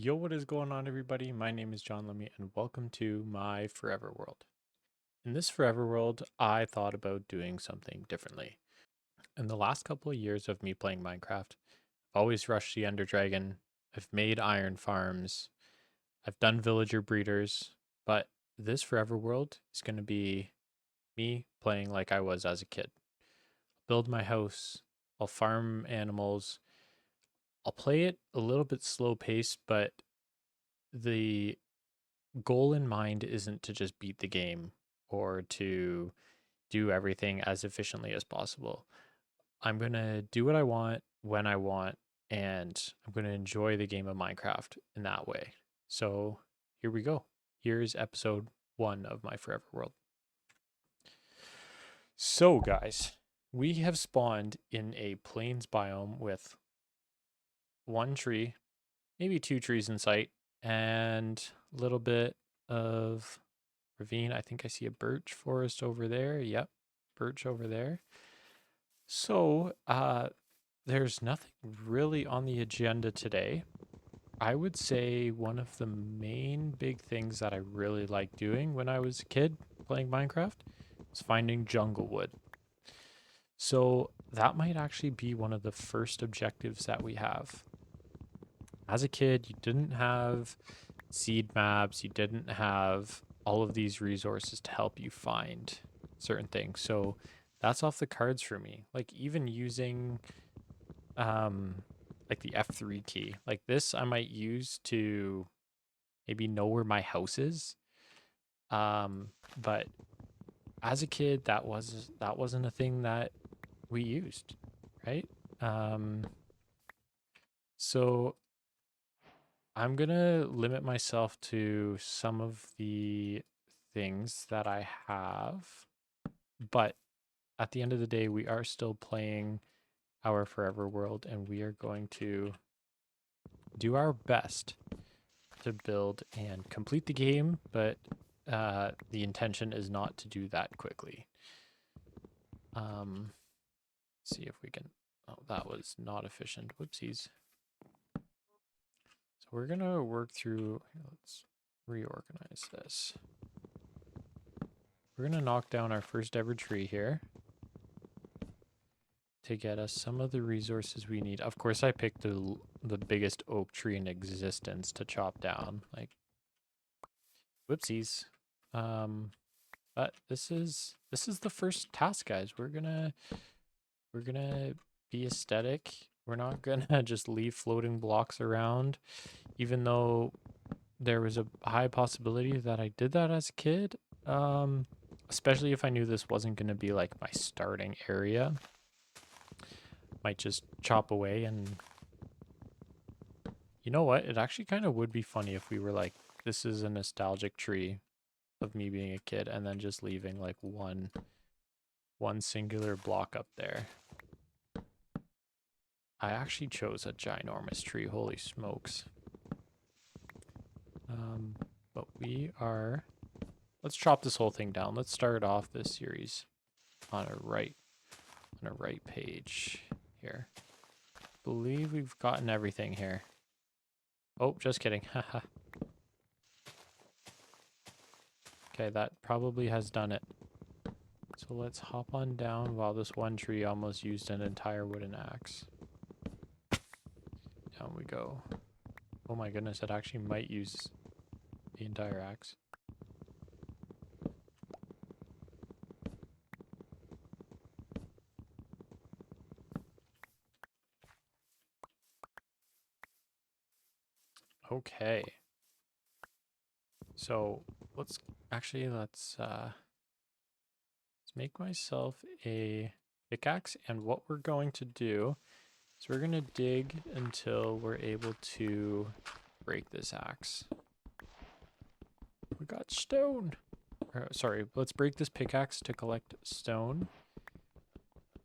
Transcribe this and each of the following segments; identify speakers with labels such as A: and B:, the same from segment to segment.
A: Yo, what is going on, everybody? My name is JonLemy, and welcome to my Forever World. In this Forever World, I thought about doing something differently. In the last couple of years of me playing Minecraft, I've always rushed the Ender Dragon, I've made iron farms, I've done villager breeders, but this Forever World is going to be me playing like I was as a kid. Build my house, I'll farm animals, I'll play it a little bit slow paced, but the goal in mind isn't to just beat the game or to do everything as efficiently as possible. I'm going to do what I want when I want, and I'm going to enjoy the game of Minecraft in that way. So here we go. Here's episode 1 of my Forever World. So, guys, we have spawned in a plains biome with one tree, maybe two trees in sight, and a little bit of ravine. I think I see a birch forest over there. Yep, birch over there. So, there's nothing really on the agenda today. I would say one of the main big things that I really liked doing when I was a kid playing Minecraft was finding jungle wood. So, that might actually be one of the first objectives that we have. As a kid, you didn't have seed maps, you didn't have all of these resources to help you find certain things. So that's off the cards for me. Like even using um like the F3 key. Like this I might use to maybe know where my house is. But as a kid that wasn't a thing that we used, right? Um so I'm gonna limit myself to some of the things that I have, but at the end of the day, we are still playing our Forever World, and we are going to do our best to build and complete the game, but the intention is not to do that quickly. See if we can. Oh, that was not efficient. Whoopsies. So we're gonna work through. Let's reorganize this. We're gonna knock down our first ever tree here to get us some of the resources we need. Of course, I picked the biggest oak tree in existence to chop down. Like, whoopsies. But this is the first task, guys. We're gonna be aesthetic. We're not gonna just leave floating blocks around, even though there was a high possibility that I did that as a kid. Especially if I knew this wasn't gonna be like my starting area. Might just chop away, and you know what? It actually kind of would be funny if we were like, this is a nostalgic tree of me being a kid, and then just leaving like one singular block up there. I actually chose a ginormous tree. Holy smokes. But let's chop this whole thing down. Let's start off this series on a right page here. Believe we've gotten everything here. Oh, just kidding. Haha. Okay, that probably has done it. So let's hop on down while this one tree almost used an entire wooden axe. Down we go. Oh my goodness, it actually might use the entire axe. Okay. So let's make myself a pickaxe, and what we're going to do is we're gonna dig until we're able to break this axe. We got stone. Sorry, let's break this pickaxe to collect stone,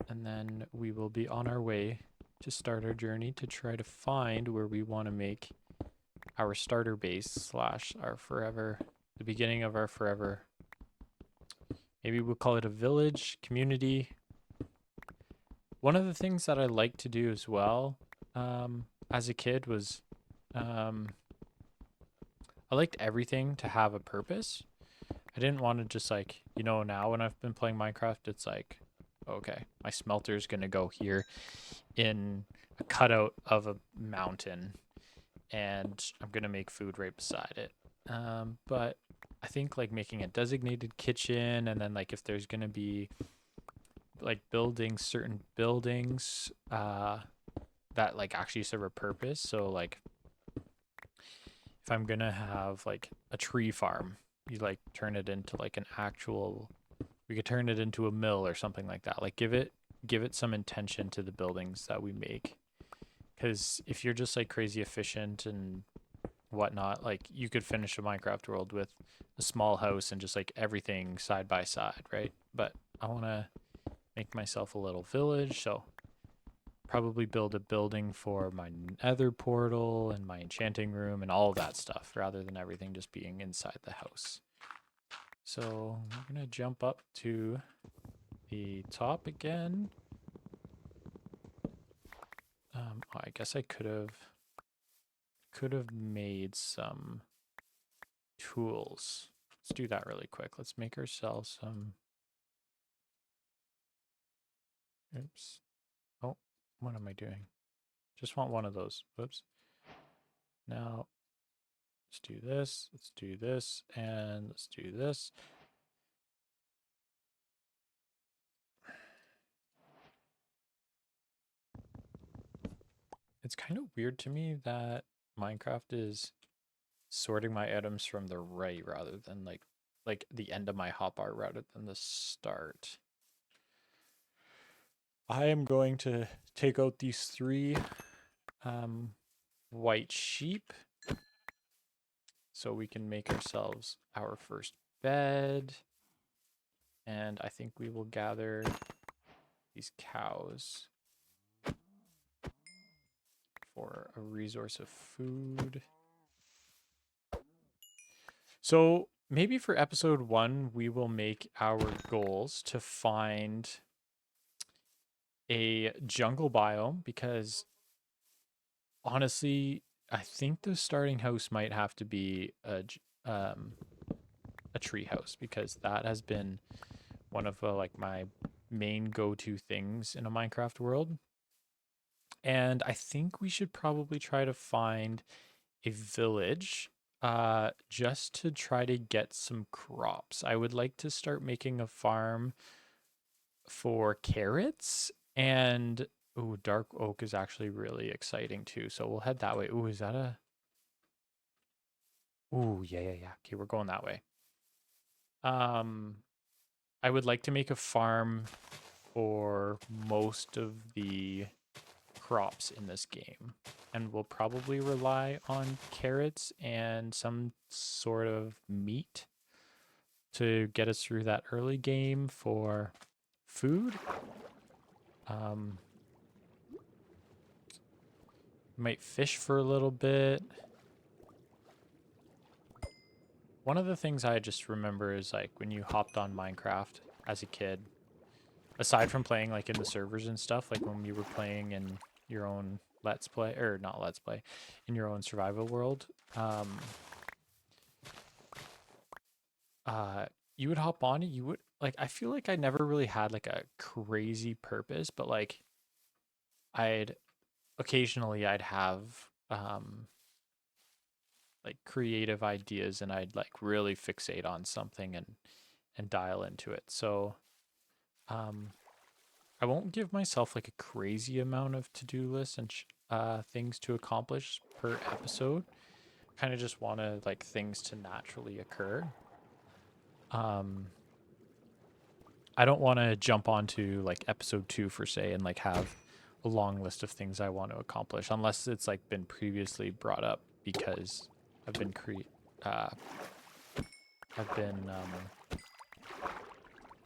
A: and then we will be on our way to start our journey to try to find where we want to make our starter base slash our forever, the beginning of our forever. Maybe we'll call it a village, community. One of the things that I like to do as well, as a kid was, I liked everything to have a purpose. I didn't want to just like, now when I've been playing Minecraft, it's like, okay, my smelter's gonna go here in a cutout of a mountain, and I'm gonna make food right beside it. But I think like making a designated kitchen, and then like if there's gonna be like building certain buildings that like actually serve a purpose. So like if I'm gonna have like a tree farm, you like turn it into like an actual, we could turn it into a mill or something like that. Like give it some intention to the buildings that we make. Because if you're just like crazy efficient and whatnot, like you could finish a Minecraft world with a small house and just like everything side by side, right? But I want to make myself a little village, so probably build a building for my nether portal and my enchanting room and all of that stuff rather than everything just being inside the house. So we're going to jump up to the top again. I guess I could have made some tools. Let's do that really quick. Let's make ourselves some. Oops. Oh, what am I doing? Just want one of those. Whoops. Now, let's do this. Let's do this. And let's do this. It's kind of weird to me that Minecraft is sorting my items from the right rather than like the end of my hotbar rather than the start. I am going to take out these three um, white sheep so we can make ourselves our first bed. And I think we will gather these cows for a resource of food. So maybe for episode 1, we will make our goals to find a jungle biome because honestly, I think the starting house might have to be a tree house because that has been one of like my main go-to things in a Minecraft world. And I think we should probably try to find a village just to try to get some crops. I would like to start making a farm for carrots and ooh, dark oak is actually really exciting too. So we'll head that way. Ooh, is that a ooh, yeah, yeah, yeah. Okay, we're going that way. Um I would like to make a farm for most of the crops in this game. And we'll probably rely on carrots and some sort of meat to get us through that early game for food. Um, might fish for a little bit. One of the things I just remember is like when you hopped on Minecraft as a kid, aside from playing like in the servers and stuff, like when you were playing in your own let's play or not let's play in your own survival world, uh you would hop on, you would like, I feel like I never really had like a crazy purpose, but like I'd occasionally I'd have like creative ideas and I'd like really fixate on something and dial into it. So um I won't give myself like a crazy amount of to-do lists and things to accomplish per episode. Kind of just want to like things to naturally occur. Um I don't want to jump onto like episode 2 for say and like have a long list of things I want to accomplish unless it's like been previously brought up because I've been uh I've been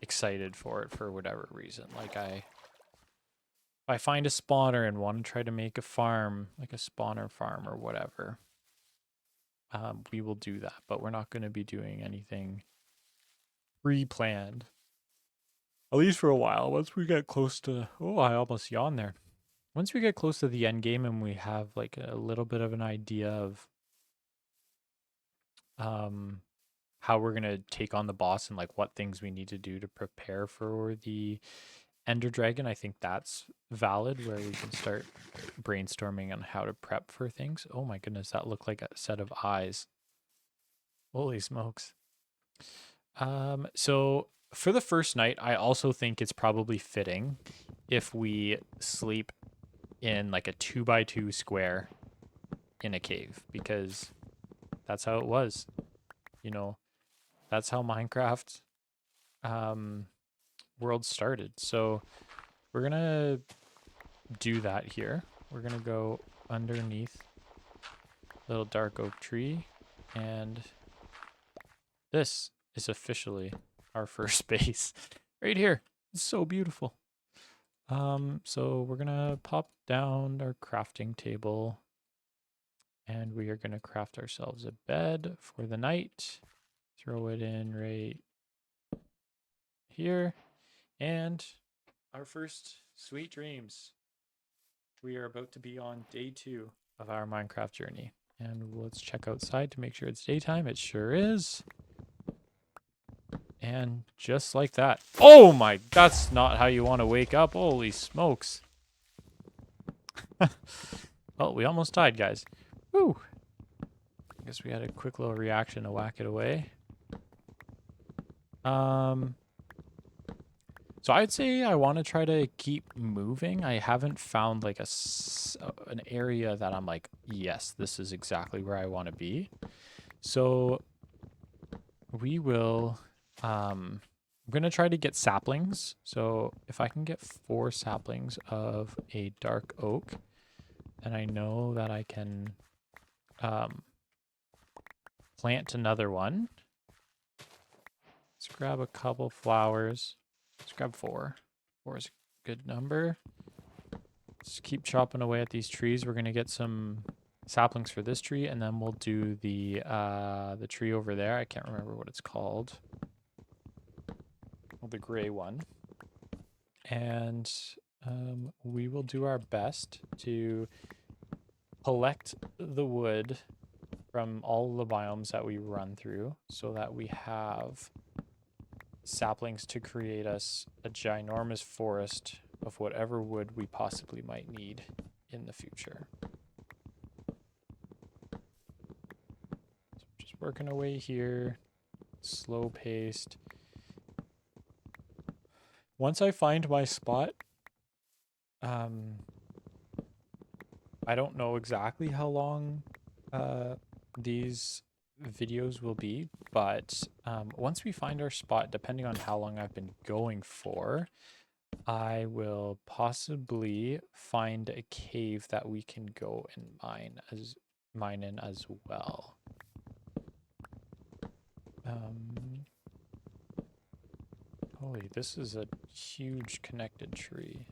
A: excited for it for whatever reason. Like if I find a spawner and want to try to make a farm, like a spawner farm or whatever, we will do that. But we're not going to be doing anything pre-planned, at least for a while. Once we get close to, oh, I almost yawned there. Once we get close to the end game and we have like a little bit of an idea of how we're gonna take on the boss and like what things we need to do to prepare for the Ender Dragon, I think that's valid where we can start brainstorming on how to prep for things. Oh my goodness, that looked like a set of eyes. Holy smokes. So for the first night, I also think it's probably fitting if we sleep in like a 2x2 square in a cave because that's how it was. You know, that's how Minecraft world started. So we're gonna do that here. We're gonna go underneath little dark oak tree, and this is officially our first base right here. It's so beautiful. So we're gonna pop down our crafting table, and we are gonna craft ourselves a bed for the night. Throw it in right here, and our first sweet dreams. We are about to be on day 2 of our Minecraft journey. And let's check outside to make sure it's daytime. It sure is. And just like that. Oh my, that's not how you want to wake up. Holy smokes. Well, we almost died, guys. Woo. I guess we had a quick little reaction to whack it away. So I'd say I want to try to keep moving. I haven't found like an area that I'm like, yes, this is exactly where I want to be. So we will, I'm going to try to get saplings. So if I can get 4 saplings of a dark oak, then I know that I can plant another one. Let's grab a couple flowers. Let's grab 4. 4 is a good number. Let's keep chopping away at these trees. We're going to get some saplings for this tree, and then we'll do the tree over there. I can't remember what it's called. Well, the gray one. And we will do our best to collect the wood from all the biomes that we run through so that we have saplings to create us a ginormous forest of whatever wood we possibly might need in the future. So just working away here, slow paced. Once I find my spot, I don't know exactly how long these videos will be, but once we find our spot, depending on how long I've been going for, I will possibly find a cave that we can go and mine in as well. Holy, this is a huge connected tree.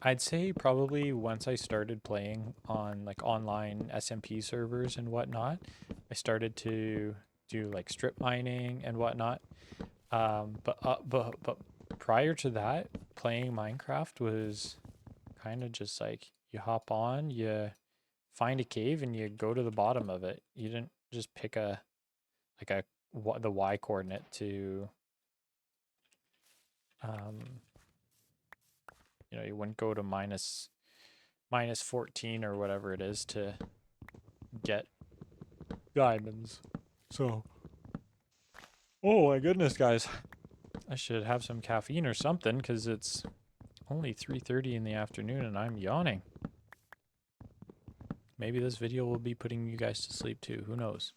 A: I'd say probably once I started playing on like online SMP servers and whatnot, I started to do like strip mining and whatnot. But prior to that, playing Minecraft was kind of just like you hop on, you find a cave, and you go to the bottom of it. You didn't just pick the Y coordinate to you wouldn't go to minus 14 or whatever it is to get diamonds. So, oh my goodness, guys. I should have some caffeine or something because it's only 3:30 in the afternoon and I'm yawning. Maybe this video will be putting you guys to sleep too. Who knows?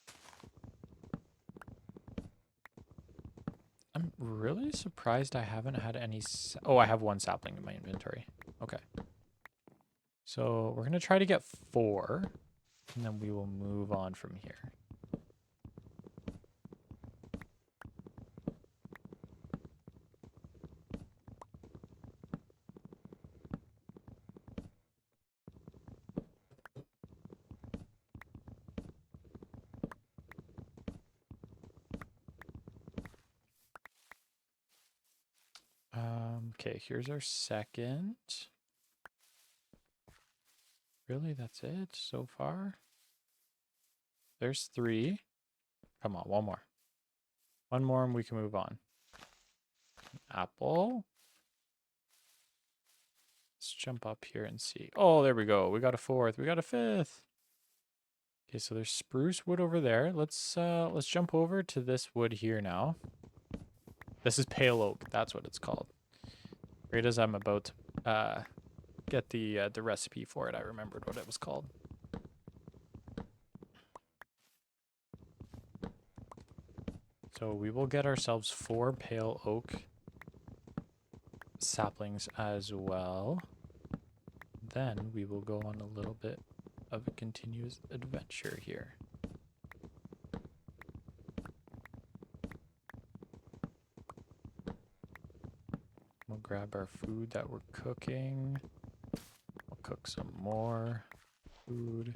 A: I'm really surprised I haven't had any... Oh, I have 1 sapling in my inventory. Okay. So we're going to try to get 4, and then we will move on from here. Okay, here's our second. Really, that's it so far? There's 3. Come on, one more. One more and we can move on. Apple. Let's jump up here and see. Oh, there we go. We got a 4th. We got a 5th. Okay, so there's spruce wood over there. Let's jump over to this wood here now. This is pale oak. That's what it's called. Right as I'm about to get the recipe for it, I remembered what it was called. So we will get ourselves 4 pale oak saplings as well. Then we will go on a little bit of a continuous adventure here. We'll grab our food that we're cooking. We'll cook some more food.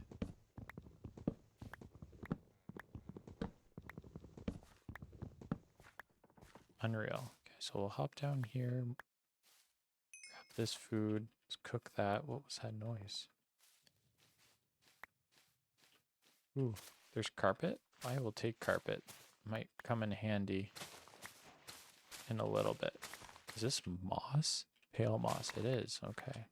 A: Unreal. Okay, so we'll hop down here, grab this food, let's cook that. What was that noise? Ooh, there's carpet? I will take carpet. Might come in handy in a little bit. Is this moss? Pale moss. It is. Okay.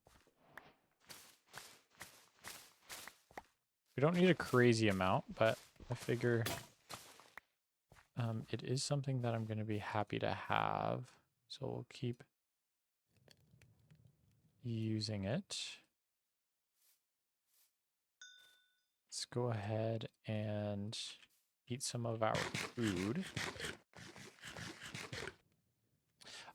A: We don't need a crazy amount, but I figure it is something that I'm going to be happy to have. So we'll keep using it. Let's go ahead and eat some of our food.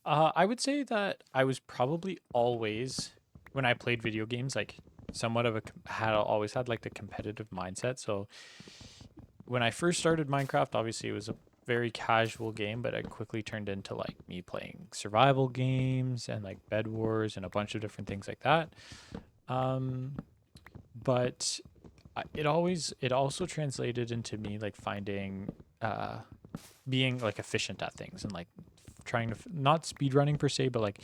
A: I would say that I was probably always, when I played video games, like somewhat of always had like the competitive mindset. So when I first started Minecraft, obviously it was a very casual game, but it quickly turned into like me playing survival games and like Bed Wars and a bunch of different things like that. But it also translated into me like finding being like efficient at things and like trying to not speed running per se, but like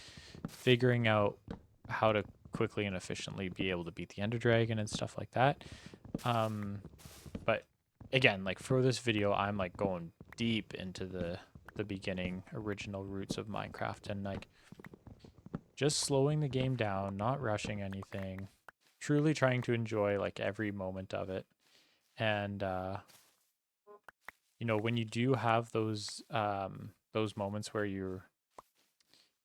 A: figuring out how to quickly and efficiently be able to beat the Ender Dragon and stuff like that. But again, like for this video, I'm like going deep into the beginning original roots of Minecraft and like just slowing the game down, not rushing anything, truly trying to enjoy like every moment of it. And you know, when you do have those moments where you're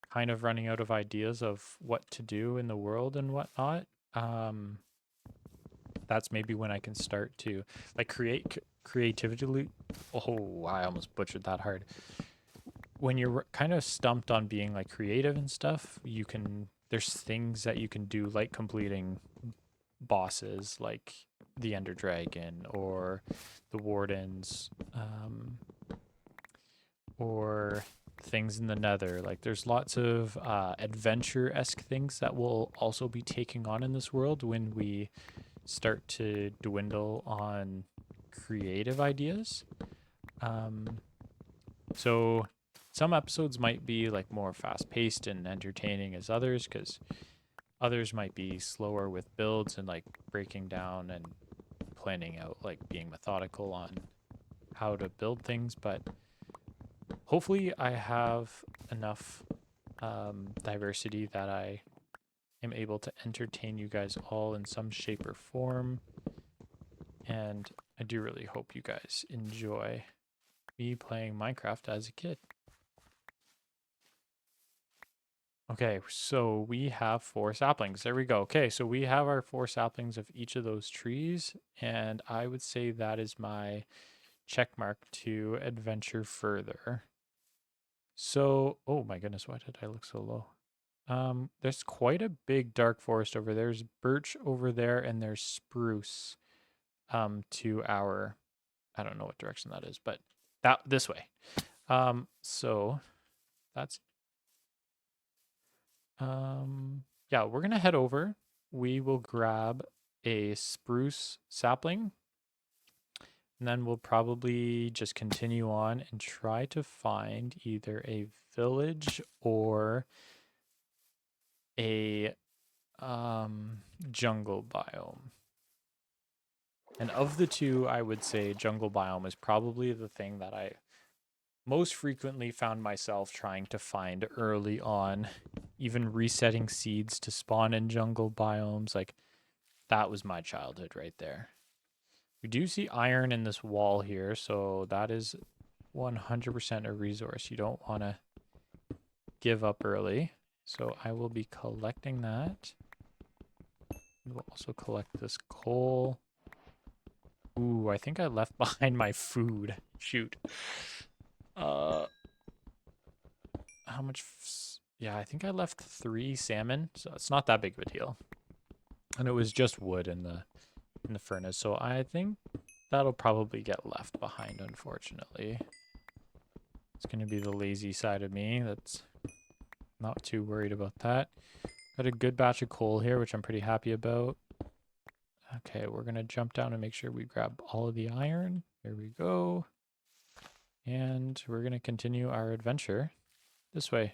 A: kind of running out of ideas of what to do in the world and whatnot, that's maybe when I can start to like creatively. Oh, I almost butchered that hard. When you're kind of stumped on being like creative and stuff, there's things that you can do like completing bosses like the Ender Dragon or the Wardens, or things in the Nether. Like there's lots of adventure-esque things that we'll also be taking on in this world when we start to dwindle on creative ideas. So some episodes might be like more fast-paced and entertaining as others, because others might be slower with builds and like breaking down and planning out, like being methodical on how to build things. But hopefully I have enough diversity that I am able to entertain you guys all in some shape or form. And I do really hope you guys enjoy me playing Minecraft as a kid. Okay, so we have 4 saplings. There we go. Okay, so we have our 4 saplings of each of those trees, and I would say that is my check mark to adventure further. So, oh my goodness, why did I look so low? There's quite a big dark forest over there. There's birch over there, and there's spruce to our, I don't know what direction that is, but this way. So that's yeah, we're gonna head over. We will grab a spruce sapling, and then we'll probably just continue on and try to find either a village or a jungle biome. And of the two, I would say jungle biome is probably the thing that I most frequently found myself trying to find early on. Even resetting seeds to spawn in jungle biomes, like that was my childhood right there. We do see iron in this wall here, so that is 100% a resource you don't want to give up early. So I will be collecting that. We'll also collect this coal. Ooh, I think I left behind my food. Shoot. How much? Yeah, I think I left 3 salmon, so it's not that big of a deal. And it was just wood in the furnace, so I think that'll probably get left behind, unfortunately. It's going to be the lazy side of me that's not too worried about that. Got a good batch of coal here, which I'm pretty happy about. Okay, we're going to jump down and make sure we grab all of the iron. There we go. And we're going to continue our adventure this way.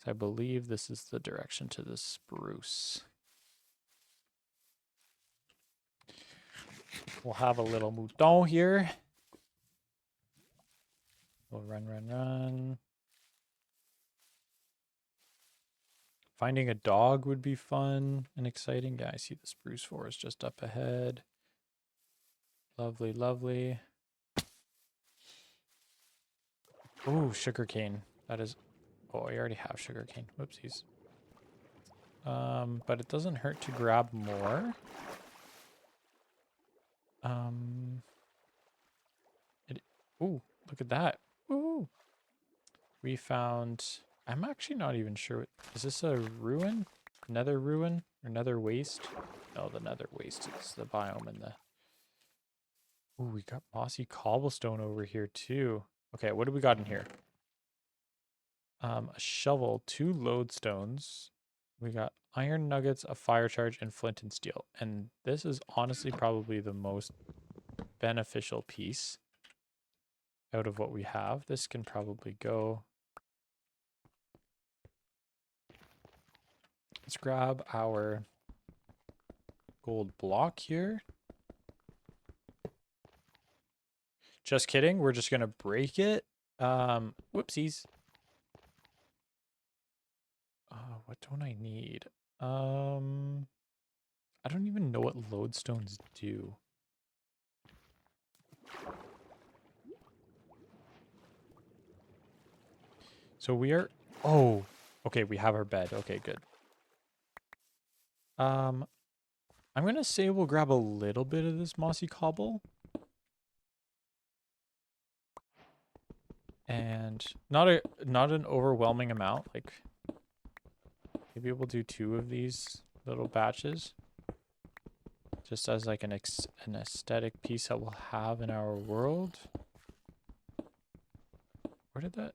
A: I believe this is the direction to the spruce. We'll have a little mouton here. We'll run, run, run. Finding a dog would be fun and exciting. Yeah, I see the spruce forest just up ahead. Lovely, lovely. Ooh, sugarcane. That is... Oh, I already have sugarcane. Whoopsies. But it doesn't hurt to grab more. Ooh, look at that. Ooh. We found... I'm actually not even sure. Is this a ruin? Nether ruin? Or nether waste? No, the nether waste is the biome in the... Ooh, we got mossy cobblestone over here too. Okay, what do we got in here? A shovel, 2 lodestones. We got iron nuggets, a fire charge, and flint and steel. And this is honestly probably the most beneficial piece out of what we have. This can probably go. Let's grab our gold block here. Just kidding. We're just going to break it. Whoopsies. What don't I need? I don't even know what lodestones do. So we are... Oh, okay. We have our bed. Okay, good. I'm going to say we'll grab a little bit of this mossy cobble. And not an overwhelming amount. Like, maybe we'll do 2 of these little batches. Just as like an aesthetic piece that we'll have in our world. Where did that...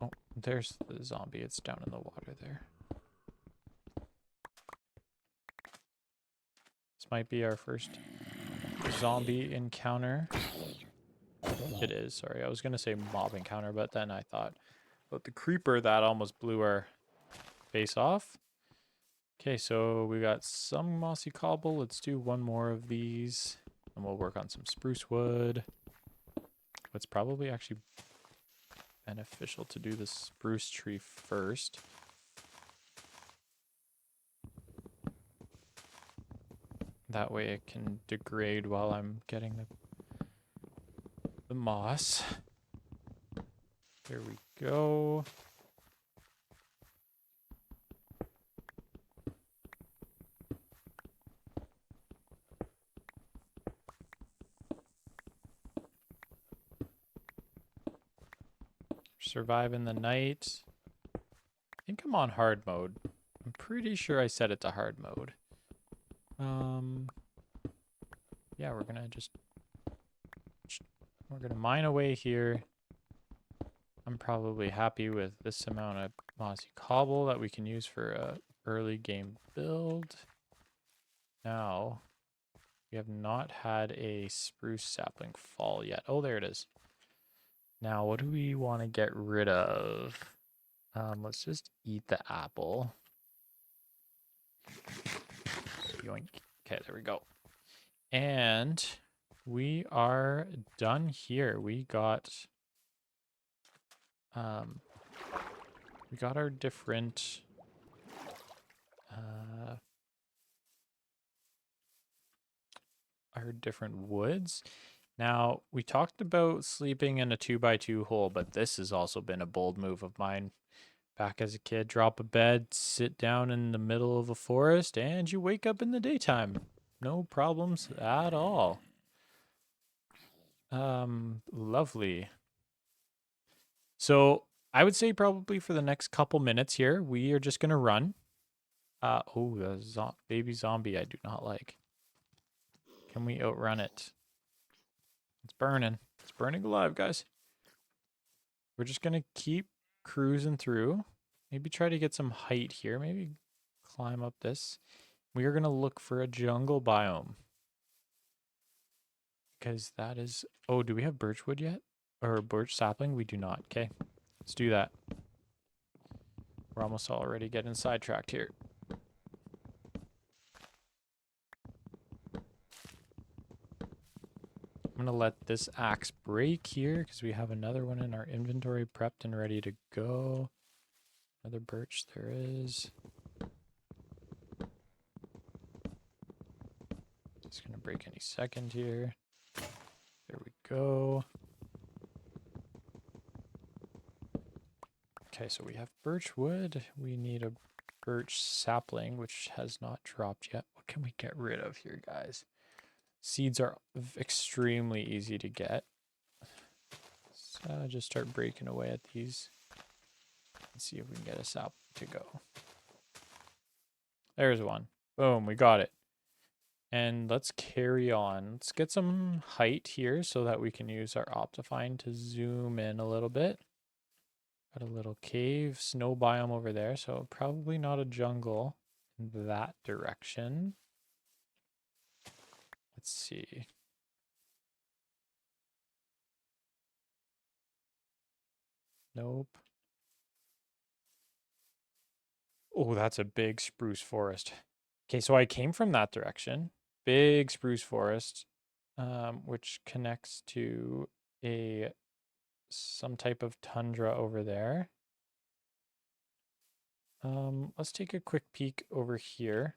A: Oh, there's the zombie. It's down in the water there. This might be our first zombie encounter. It is. Sorry, I was going to say mob encounter, but then I thought about the creeper that almost blew our face off. Okay, so we got some mossy cobble. Let's do 1 more of these. And we'll work on some spruce wood. It's probably actually beneficial to do the spruce tree first. That way it can degrade while I'm getting the moss. There we go. Surviving the night. I think I'm on hard mode. I'm pretty sure I set it to hard mode. Yeah, we're gonna mine away here. I'm probably happy with this amount of mossy cobble that we can use for a early game build. Now, we have not had a spruce sapling fall yet. Oh, there it is. Now, what do we want to get rid of? Let's just eat the apple. Yoink. Okay, there we go. And we are done here. We got our different woods. Now, we talked about sleeping in a 2x2 hole, but this has also been a bold move of mine. Back as a kid, drop a bed, sit down in the middle of a forest, and you wake up in the daytime. No problems at all. Lovely. So I would say probably for the next couple minutes here, we are just gonna run. Oh, the baby zombie I do not like. Can we outrun it? It's burning. It's burning alive, guys. We're just gonna keep cruising through. Maybe try to get some height here. Maybe climb up this. We are gonna look for a jungle biome. Because that is... Oh, do we have birchwood yet? Or birch sapling? We do not. Okay, let's do that. We're almost already getting sidetracked here. I'm going to let this axe break here because we have another one in our inventory prepped and ready to go. Another birch there is. It's going to break any second here. There we go. Okay, so we have birch wood. We need a birch sapling, which has not dropped yet. What can we get rid of here, guys? Seeds are extremely easy to get. So just start breaking away at these. Let's see if we can get a sap to go. There's one. Boom, we got it. And let's carry on. Let's get some height here so that we can use our Optifine to zoom in a little bit. Got a little cave, snow biome over there, so probably not a jungle in that direction. Let's see. Nope. Oh, that's a big spruce forest. Okay, so I came from that direction. Big spruce forest, which connects to some type of tundra over there. Let's take a quick peek over here.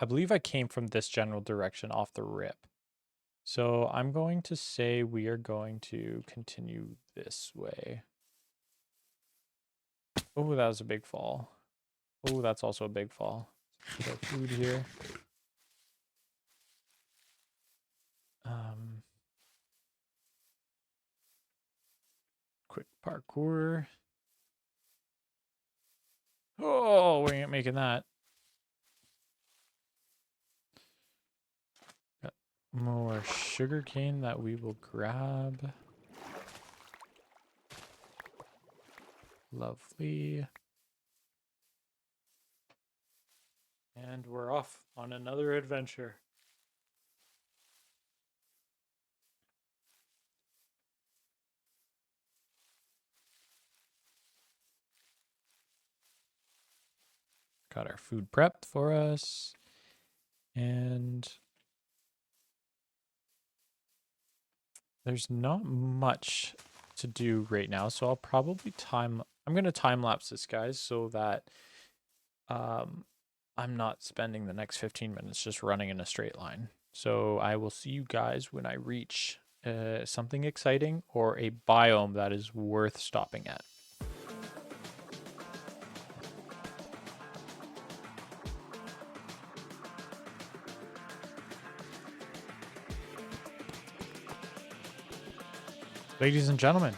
A: I believe I came from this general direction off the rip. So I'm going to say we are going to continue this way. Oh, that was a big fall. Oh, that's also a big fall. Let's get our food here. Quick parkour. Oh, we ain't making that. Got more sugarcane that we will grab. Lovely. And we're off on another adventure. Got our food prepped for us. And there's not much to do right now, so I'll probably I'm going to time lapse this, guys, so that I'm not spending the next 15 minutes just running in a straight line. So I will see you guys when I reach something exciting or a biome that is worth stopping at. Ladies and gentlemen,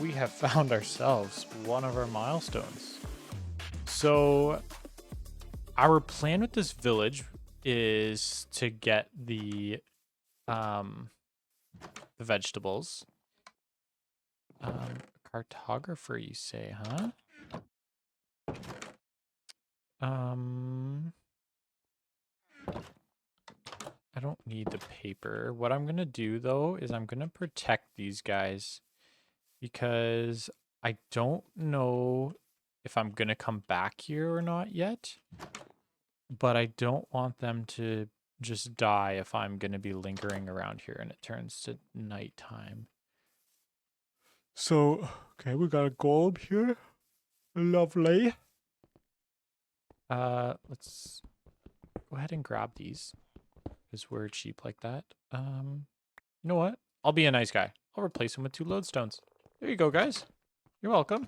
A: we have found ourselves one of our milestones. So our plan with this village is to get the vegetables. Cartographer, you say, huh? I don't need the paper. What I'm gonna do though is I'm gonna protect these guys because I don't know if I'm going to come back here or not yet. But I don't want them to just die if I'm going to be lingering around here and it turns to nighttime. So, okay, we got a golem here. Lovely. Let's go ahead and grab these because we're cheap like that. You know what? I'll be a nice guy. I'll replace them with 2 lodestones. There you go, guys. You're welcome.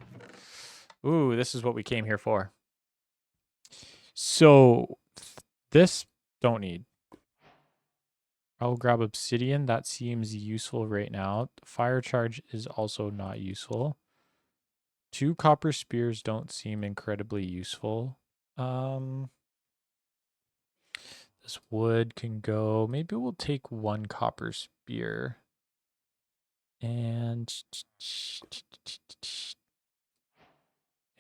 A: Ooh, this is what we came here for. So, this don't need. I'll grab obsidian. That seems useful right now. Fire charge is also not useful. 2 copper spears don't seem incredibly useful. This wood can go. Maybe we'll take 1 copper spear. And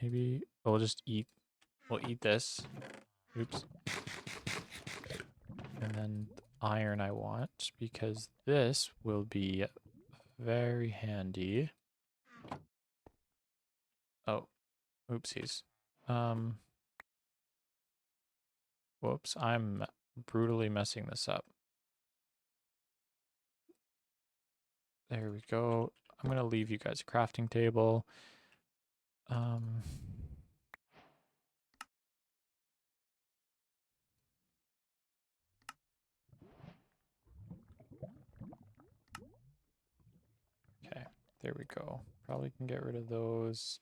A: maybe we'll just eat. We'll eat this. Oops. And then iron I want because this will be very handy. Oh, oopsies. Whoops, I'm brutally messing this up. There we go. I'm going to leave you guys a crafting table. Okay, there we go. Probably can get rid of those.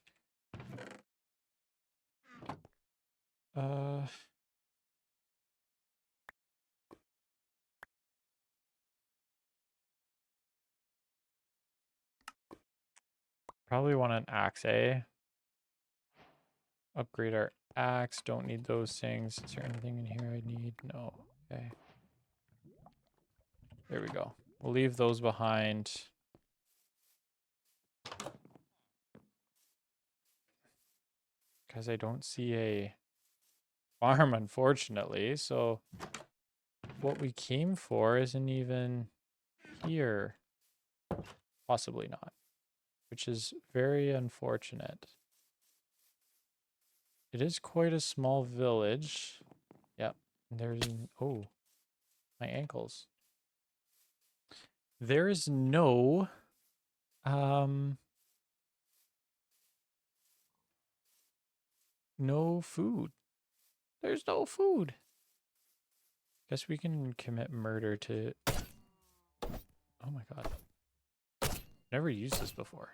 A: Probably want an axe, eh? Upgrade our axe. Don't need those things. Is there anything in here I need? No. Okay. There we go. We'll leave those behind. Because I don't see a farm, unfortunately. So what we came for isn't even here. Possibly not. Which is very unfortunate. It is quite a small village. Yep. There's oh, my ankles. There is no no food. There's no food. Guess we can commit murder to. Oh my god. Never used this before.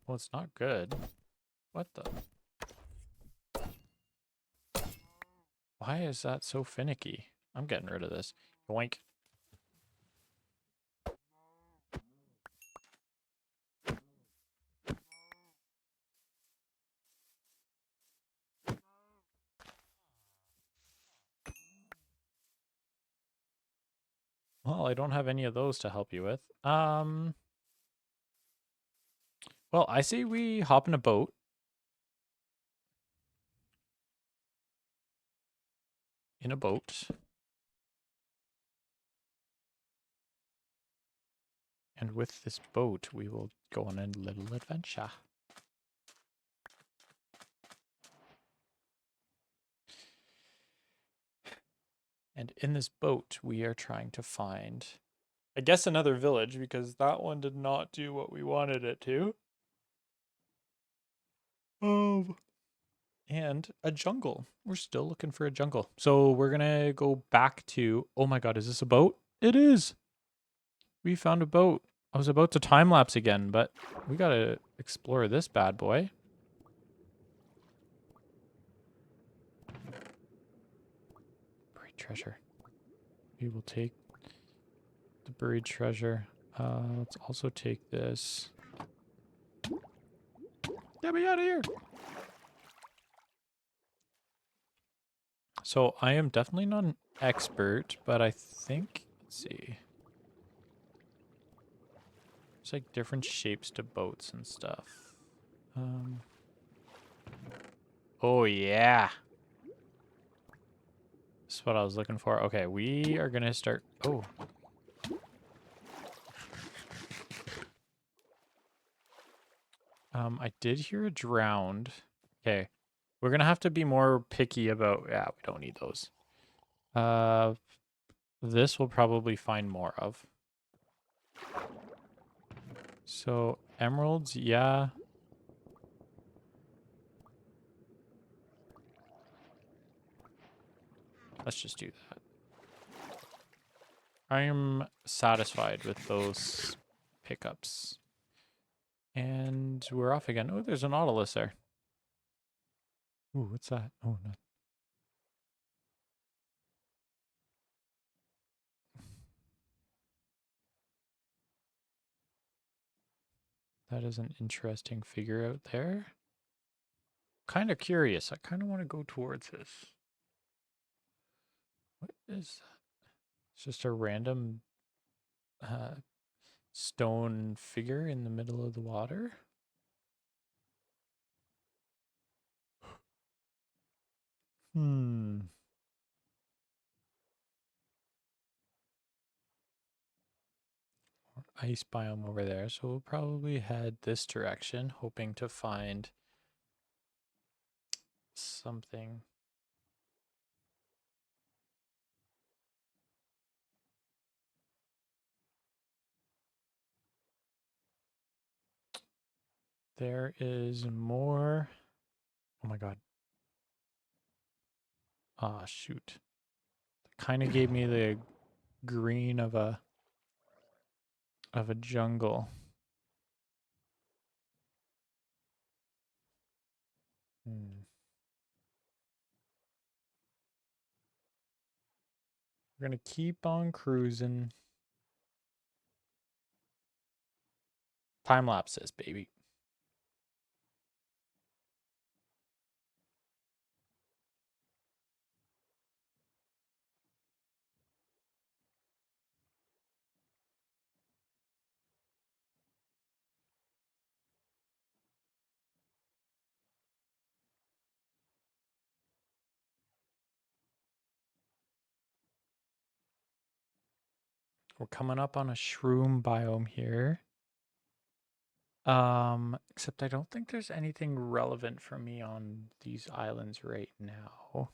A: Well, it's not good. What the? Why is that so finicky? I'm getting rid of this. Yoink. Well, I don't have any of those to help you with. Well, I say we hop in a boat. In a boat. And with this boat, we will go on a little adventure. And in this boat, we are trying to find, I guess, another village, because that one did not do what we wanted it to. And a jungle. We're still looking for a jungle. So we're going to go back to, oh my god, is this a boat? It is. We found a boat. I was about to time lapse again, but we got to explore this bad boy. Buried treasure. We will take the buried treasure. Let's also take this. Get me out of here. So I am definitely not an expert, but I think, let's see. There's like different shapes to boats and stuff. Oh yeah. This is what I was looking for. Okay, we are gonna start. Oh. I did hear a drowned. Okay. We're gonna have to be more picky about, yeah, we don't need those. This we'll probably find more of. So emeralds, yeah. Let's just do that. I am satisfied with those pickups. And we're off again. Oh, there's an Nautilus there. Ooh, what's that? Oh, no. That is an interesting figure out there. Kind of curious. I kind of want to go towards this. What is that? It's just a random stone figure in the middle of the water. Hmm. Ice biome over there. So we'll probably head this direction, hoping to find something. There is more. Oh my god. Ah, shoot. Kind of gave me the green of a jungle. Hmm. We're gonna keep on cruising. Time lapses, baby. We're coming up on a shroom biome here. Except I don't think there's anything relevant for me on these islands right now.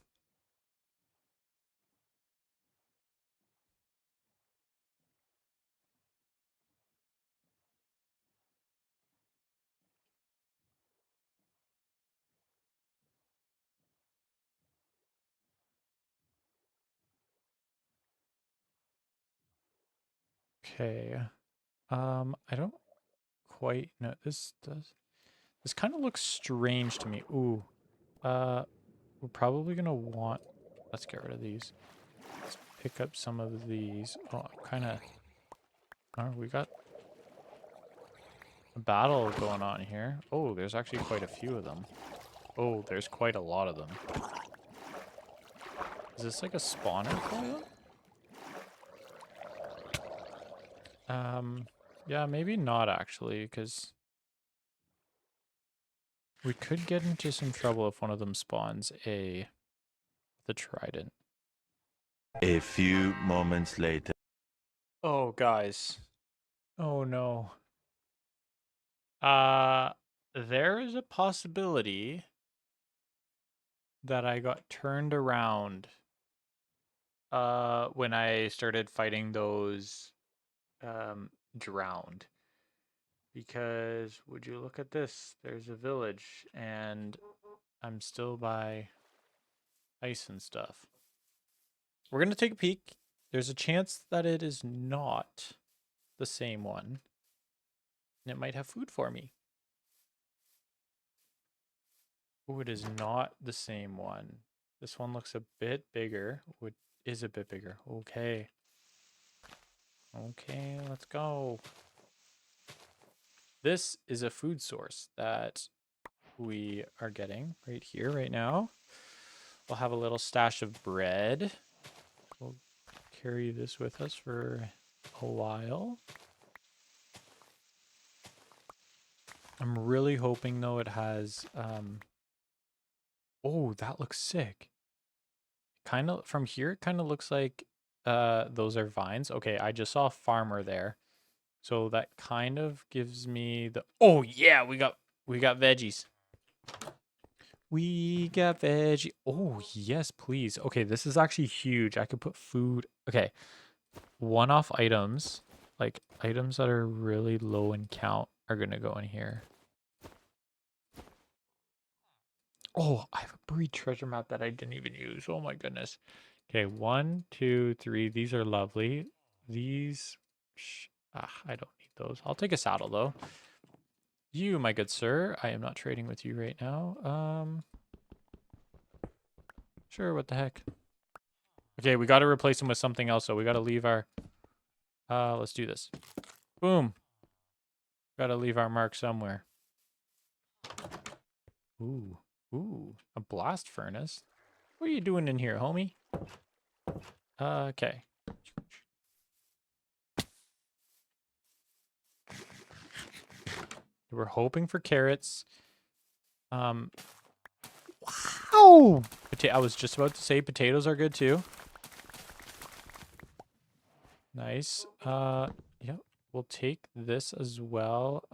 A: Okay. I don't quite know. This kind of looks strange to me. Ooh. We're probably gonna want, let's get rid of these. Let's pick up some of these. Oh, kind of, oh, we got a battle going on here. Oh, there's actually quite a few of them. Oh, there's quite a lot of them. Is this like a spawner for them? Yeah, maybe not actually, because we could get into some trouble if one of them spawns the trident.
B: A few moments later.
A: Oh, guys. Oh no. Uh, there is a possibility that I got turned around when I started fighting those drowned. Because would you look at this? There's a village and I'm still by ice and stuff. We're going to take a peek. There's a chance that it is not the same one. And it might have food for me. Oh, it is not the same one. This one looks a bit bigger. It is a bit bigger. Okay. Okay, let's go. This is a food source that we are getting right here, right now. We'll have a little stash of bread. We'll carry this with us for a while. I'm really hoping, though, it has... Oh, that looks sick. Kind of, from here, it kind of looks like those are vines. Okay, I just saw a farmer there. So that kind of gives me the... Oh, yeah, we got We got veggies. We got veggie. Oh, yes, please. Okay, this is actually huge. I could put food. Okay. One-off items, like items that are really low in count, are going to go in here. Oh, I have a buried treasure map that I didn't even use. Oh my goodness. Okay, 1, 2, 3. These are lovely. These, I don't need those. I'll take a saddle though. You, my good sir, I am not trading with you right now. Sure, what the heck. Okay, we got to replace them with something else, so we got to leave our, let's do this. Boom. Got to leave our mark somewhere. Ooh, a blast furnace. What are you doing in here, homie? Okay. We're hoping for carrots. Wow. I was just about to say potatoes are good too. Nice. Yep. We'll take this as well.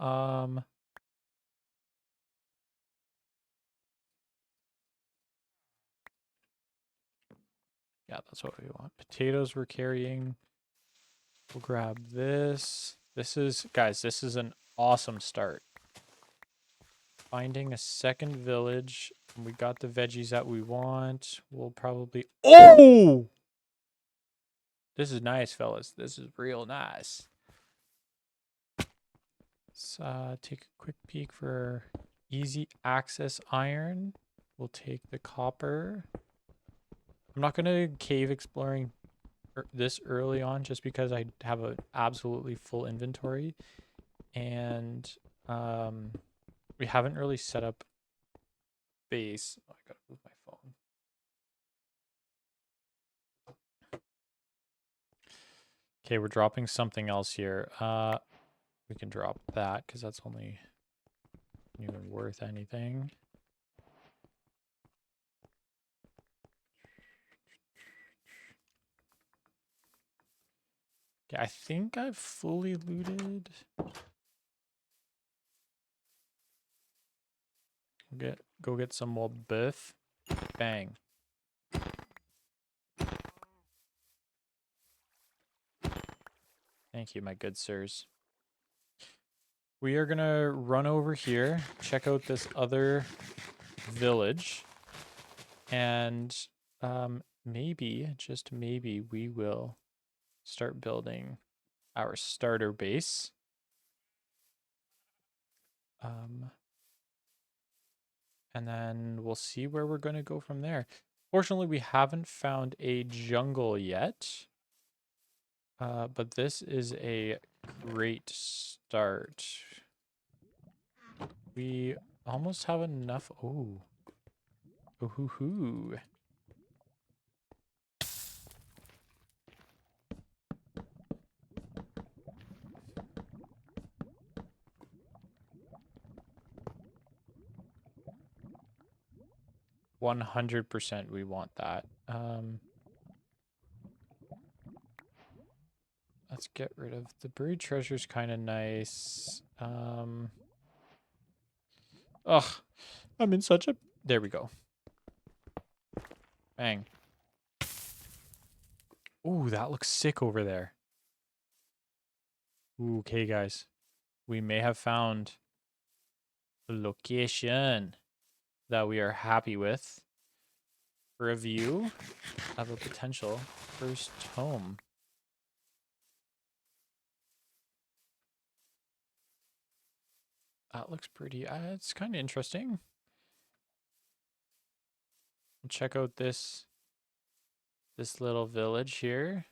A: Yeah, that's what we want. Potatoes we're carrying. We'll grab this. Guys, this is an awesome start. Finding a second village. We got the veggies that we want. We'll probably... Oh! This is nice, fellas. This is real nice. Let's take a quick peek for easy access iron. We'll take the copper. I'm not going to cave exploring this early on just because I have an absolutely full inventory. And we haven't really set up base. Oh, I got to move my phone. Okay, we're dropping something else here. We can drop that because that's only even worth anything. Okay, I think I've fully looted. Go get some more beef. Bang. Thank you, my good sirs. We are gonna run over here, check out this other village, and maybe, just maybe, we will start building our starter base. And then we'll see where we're going to go from there. Fortunately, we haven't found a jungle yet. But this is a great start. We almost have enough. Oh. Ooh hoo hoo. 100% we want that. Let's get rid of the buried treasure's kind of nice. Ugh, I'm in such a... There we go. Bang. Ooh, that looks sick over there. Ooh, okay, guys. We may have found a location that we are happy with for a view of a potential first home. That looks pretty, it's kind of interesting. Check out this little village here.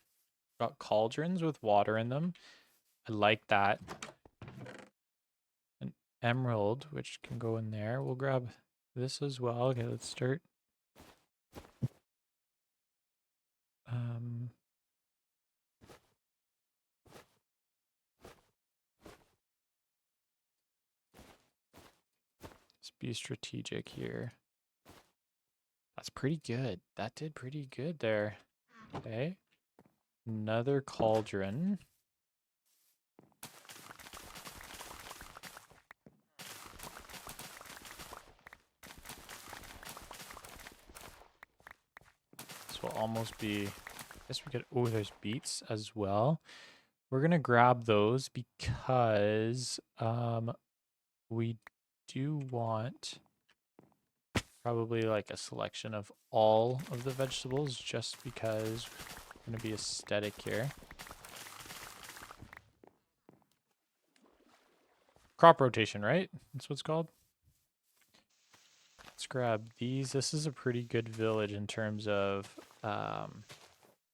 A: Got cauldrons with water in them. I like that. An emerald, which can go in there. We'll grab this as well. Okay, let's start. Let's be strategic here. That's pretty good. That did pretty good there. Okay. Another cauldron. almost be, I guess we could, oh, there's beets as well. We're going to grab those because we do want probably like a selection of all of the vegetables just because we're going to be aesthetic here. Crop rotation, right? That's what it's called. Let's grab these. This is a pretty good village in terms of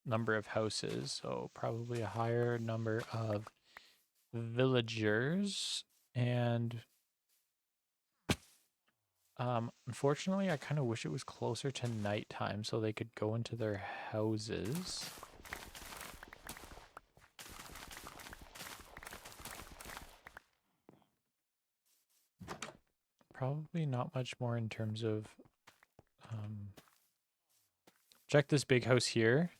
A: number of houses. So probably a higher number of villagers. And unfortunately, I kind of wish it was closer to nighttime so they could go into their houses. Probably not much more in terms of check this big house here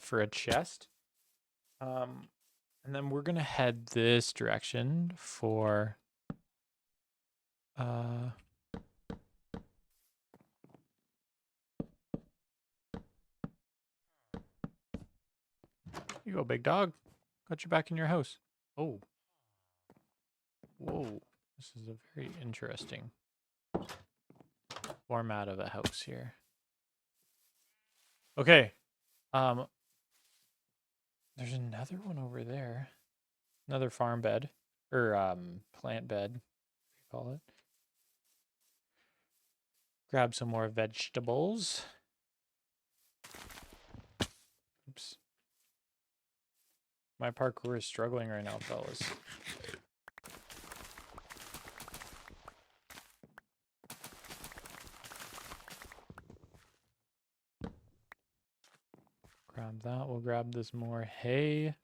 A: for a chest. And then we're going to head this direction for you go, big dog. Got you back in your house. Oh. Whoa. This is a very interesting format of a house here. Okay. There's another one over there. Another farm bed. Or plant bed, what do you call it? Grab some more vegetables. Oops. My parkour is struggling right now, fellas. Grab that. We'll grab this more hay.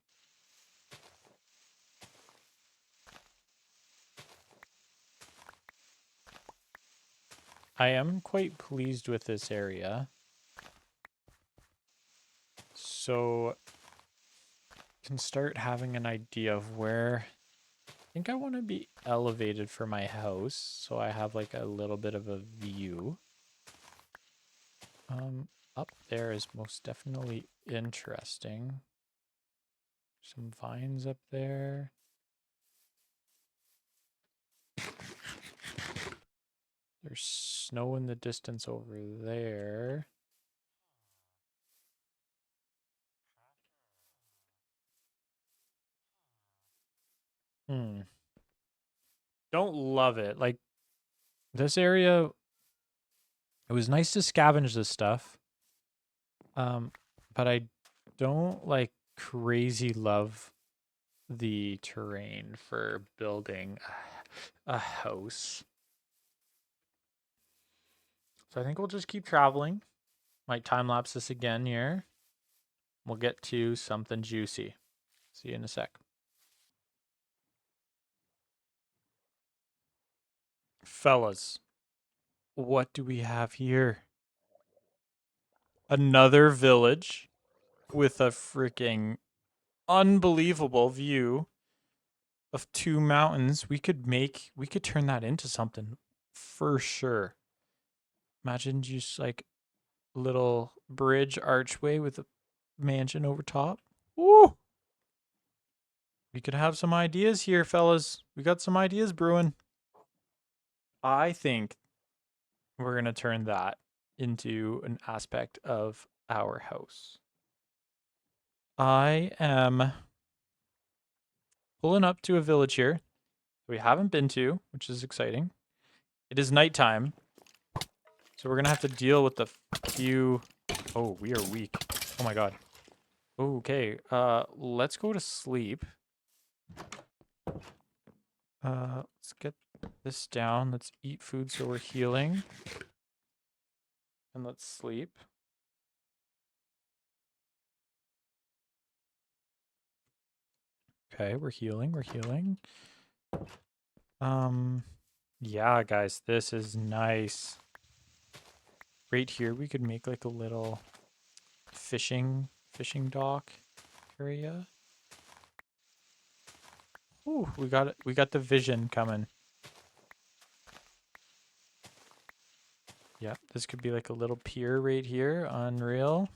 A: I am quite pleased with this area. So can start having an idea of where I think I want to be elevated for my house, so I have like a little bit of a view. Up there is most definitely interesting. Some vines up there. There's snow in the distance over there. Don't love it. Like, this area, it was nice to scavenge this stuff. But I don't like crazy love the terrain for building a house. So I think we'll just keep traveling. Might time lapse this again here. We'll get to something juicy. See you in a sec. Fellas, what do we have here? Another village with a freaking unbelievable view of two mountains. We could turn that into something for sure. Imagine just like little bridge archway with a mansion over top. Woo! We could have some ideas here, fellas. We got some ideas brewing. I think we're going to turn that into an aspect of our house. I am pulling up to a village here we haven't been to, which is exciting. It is nighttime, so we're going to have to deal with the few... Oh, we are weak. Oh my god. Okay, let's go to sleep. Let's get this down. Let's eat food so we're healing. And let's sleep. Okay, we're healing, we're healing. Yeah, guys, this is nice. Right here, we could make like a little fishing dock area. Ooh, we got it. We got the vision coming. Yeah, this could be like a little pier right here. Unreal.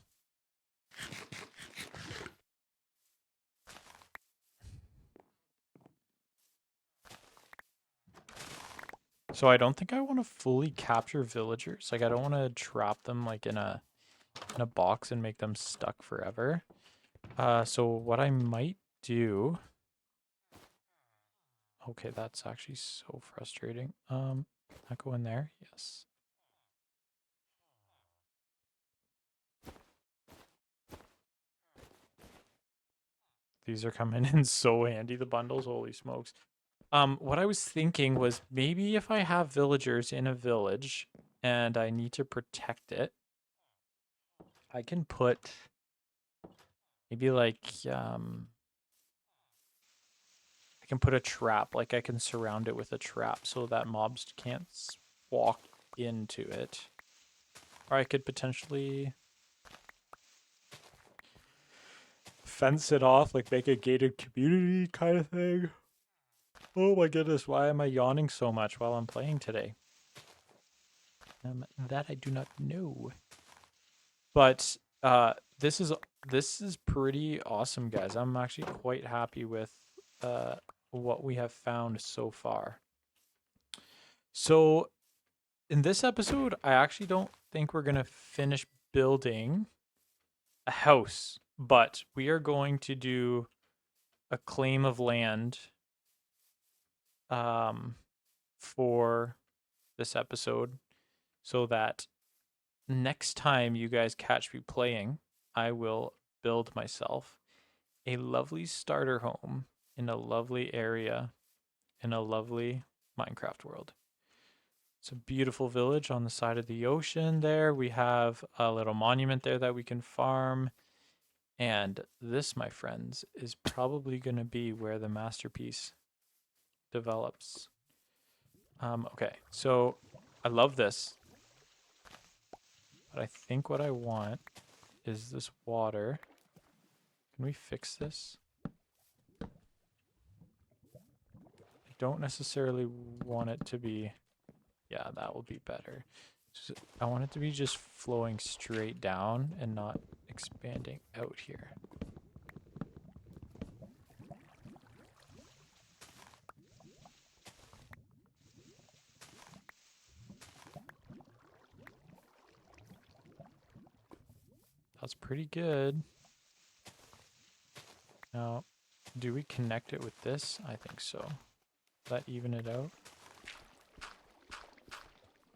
A: So I don't think I want to fully capture villagers. Like I don't want to trap them like in a box and make them stuck forever. So what I might do. Okay, that's actually so frustrating. I go in there. Yes. These are coming in so handy, the bundles. Holy smokes. What I was thinking was maybe if I have villagers in a village and I need to protect it, I can put maybe like I can put a trap, like I can surround it with a trap so that mobs can't walk into it. Or I could potentially fence it off, like make a gated community kind of thing. Oh my goodness, why am I yawning so much while I'm playing today? That I do not know. But this is pretty awesome, guys. I'm actually quite happy with uh what we have found so far. So in this episode, I actually don't think we're gonna finish building a house, but we are going to do a claim of land um for this episode so that next time you guys catch me playing, I will build myself a lovely starter home in a lovely area in a lovely Minecraft world. It's a beautiful village on the side of the ocean there. We have a little monument there that we can farm. And this, my friends, is probably going to be where the masterpiece develops. Okay, so I love this. But I think what I want is this water. Can we fix this? I don't necessarily want it to be... Yeah, that will be better. So I want it to be just flowing straight down and not expanding out here. That's pretty good. Now, do we connect it with this? I think so. Does that even it out?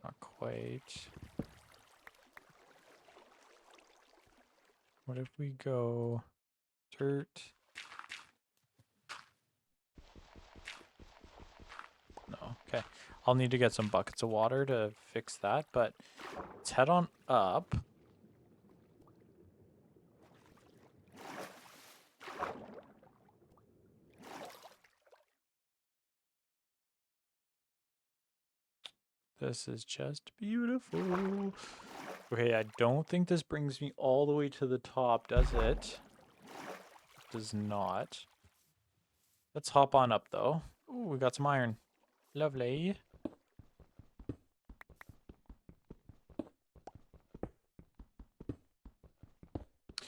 A: Not quite. What if we go dirt? No, okay. I'll need to get some buckets of water to fix that, but let's head on up. This is just beautiful. Okay, I don't think this brings me all the way to the top, does it? It does not. Let's hop on up, though. Ooh, we got some iron. Lovely.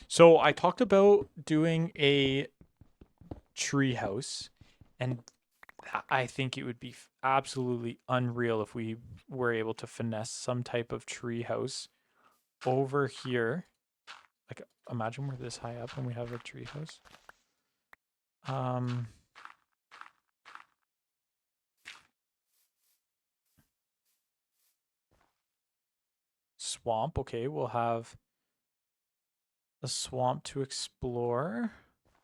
A: So I talked about doing a tree house, and I think it would be absolutely unreal if we were able to finesse some type of tree house over here. Like, imagine we're this high up and we have a tree house. Swamp. Okay, we'll have a swamp to explore.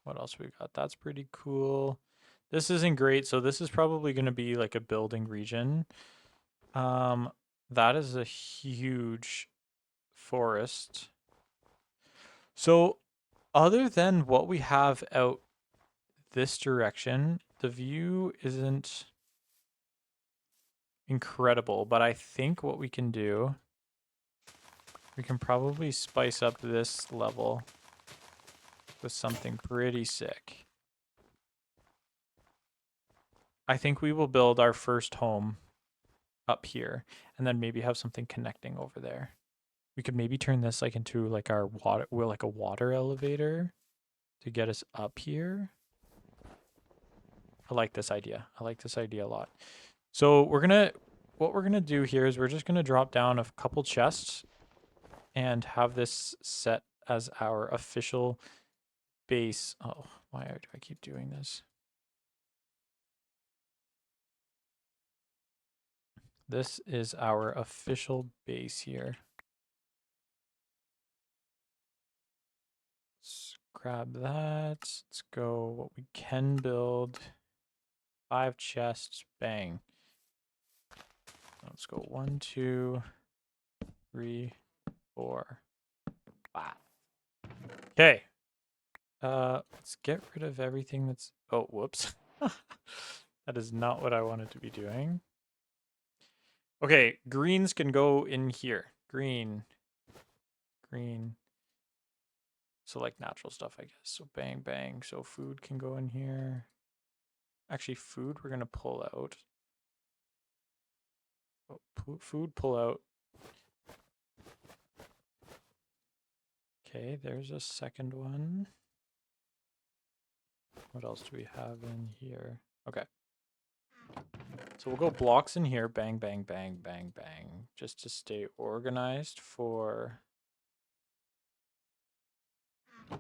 A: What else we got? That's pretty cool. This isn't great, so this is probably going to be like a building region. That is a huge forest. So other than what we have out this direction, the view isn't incredible, but I think what we can do, we can probably spice up this level with something pretty sick. I think we will build our first home up here and then maybe have something connecting over there. We could maybe turn this like into like our water, well, like a water elevator to get us up here. I like this idea. I like this idea a lot. So we're gonna what we're going to do here is we're just going to drop down a couple chests and have this set as our official base. Oh, why do I keep doing this? This is our official base here. Let's grab that. Let's go what we can build. 5 chests. Bang. Let's go 1, 2, 3, 4, 5. Okay. Let's get rid of everything that's... Oh, whoops. That is not what I wanted to be doing. Okay, greens can go in here. Green. Green. Select natural stuff, I guess. So bang, bang. So food can go in here. Actually, food we're going to pull out. Oh, food pull out. Okay, there's a second one. What else do we have in here? Okay. So we'll go blocks in here. Bang, bang, bang, bang, bang. Just to stay organized for...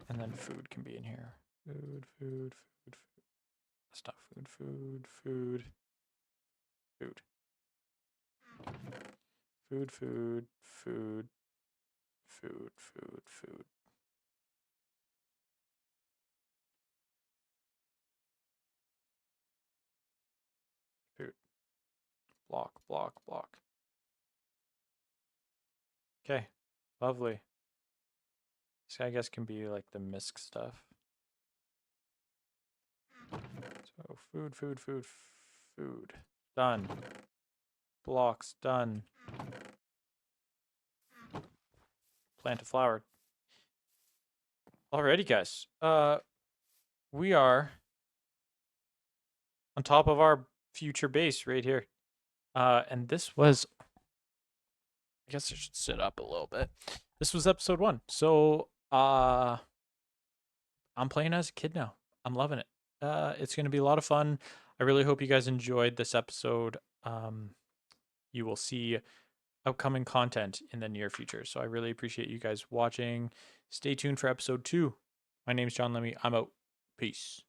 A: And then food can be in here. Food, food, food, food. That's not food, food, food, food. Food, food, food, food, food, food. Food. Block, block, block. Okay, lovely. This I guess can be like the misc stuff. So food, food, food, food. Done. Blocks, done. Plant a flower. Alrighty, guys. We are on top of our future base right here. And this was... I guess I should sit up a little bit. This was episode 1. So, I'm playing as a kid now. I'm loving it. It's going to be a lot of fun. I really hope you guys enjoyed this episode. You will see upcoming content in the near future. So I really appreciate you guys watching. Stay tuned for episode 2. My name's JonLemy. I'm out. Peace.